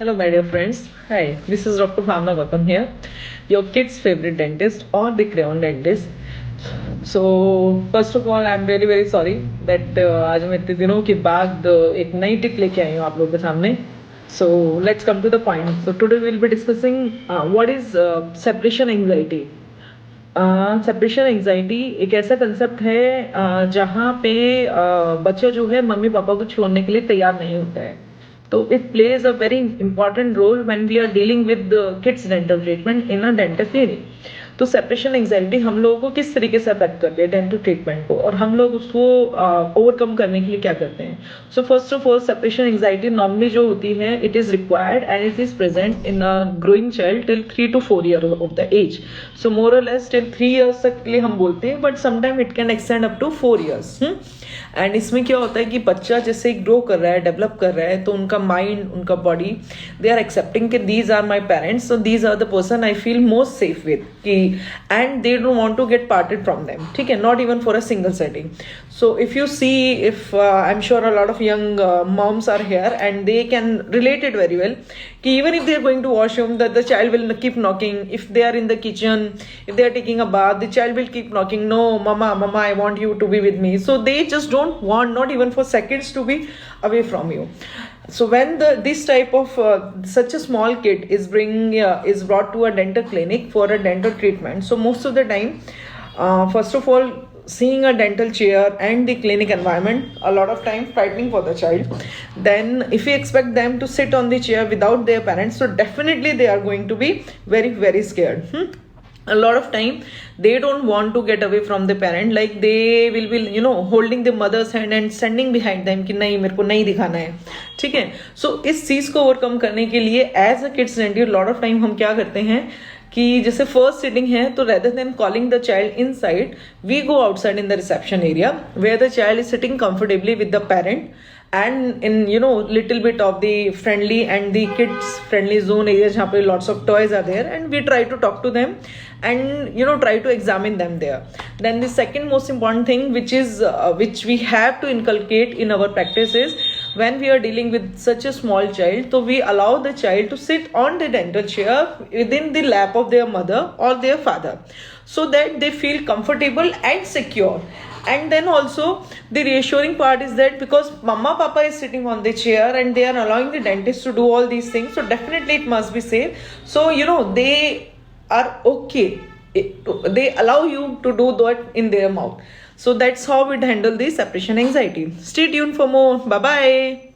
Hello, my dear friends. Hi, this is Dr. Bhavna Gautam here, your kid's favorite dentist or the crayon dentist. So, first of all, I'm really very sorry that आज मैं इतने दिनों के बाद एक नई tip लेके आई हूँ आप लोगों के सामने. So, let's come to the point. So, today we'll be discussing what is separation anxiety. Separation anxiety एक ऐसा कंसेप्ट है जहाँ पे बच्चा जो है मम्मी पापा को छोड़ने के लिए तैयार नहीं होता है. तो it plays a very important role when we are dealing with kids dental treatment in a dental clinic. तो सेपरेशन एंजाइटी हम लोगों को किस तरीके से अफेक्ट करती है डेंटल ट्रीटमेंट को, और हम लोग उसको ओवरकम करने के लिए क्या करते हैं. So first of all, separation anxiety normally जो होती है it is required and it is present in a growing child till 3 to 4 years of the age. So more और लेस टिल 3 years तक के लिए हम बोलते हैं, but sometime it can extend up to 4 years. And इसमें क्या होता है कि बच्चा जैसे ग्रो कर रहा है, डेवलप कर रहा है, तो उनका माइंड, उनका बॉडी, दे आर एक्सेप्टिंग कि these are my parents, so these are the person I feel most safe with कि, and they don't want to get parted from them. ठीक है, not even for a single setting. So if you see, if I'm sure a lot of young moms are here and they can relate it very well, कि even if they are going to washroom, that the child will keep knocking. If they are in the kitchen, if they are taking a bath, the child will keep knocking. No, mama, I want you to be with me. So they just don't want, not even for seconds, to be away from you. So when this type of such a small kid is brought to a dental clinic for a dental treatment, so most of the time, first of all, seeing a dental chair and the clinic environment a lot of time frightening for the child. Then if we expect them to sit on the chair without their parents, so definitely they are going to be very very scared. A lot of time they don't want to get away from the parent, like they will be holding the mother's hand and standing behind them कि नहीं, मेरे को नहीं दिखाना है. ठीक है. सो इस चीज को ओवरकम करने के लिए as a kids dentist lot of time हम क्या करते हैं कि जैसे फर्स्ट सिटिंग है, तो rather than calling the child inside, we go outside in the reception area where the child is sitting comfortably with the parent and in little bit of the friendly and the kids friendly zone area जहाँ पे lots of toys are there, and we try to talk to them and try to examine them there. Then the second most important thing which we have to inculcate in our practice is, when we are dealing with such a small child, so we allow the child to sit on the dental chair within the lap of their mother or their father, so that they feel comfortable and secure. And then also the reassuring part is that because mama papa is sitting on the chair and they are allowing the dentist to do all these things, so definitely it must be safe. So they are okay, they allow you to do that in their mouth. So that's how we handle the separation anxiety. Stay tuned for more. Bye bye.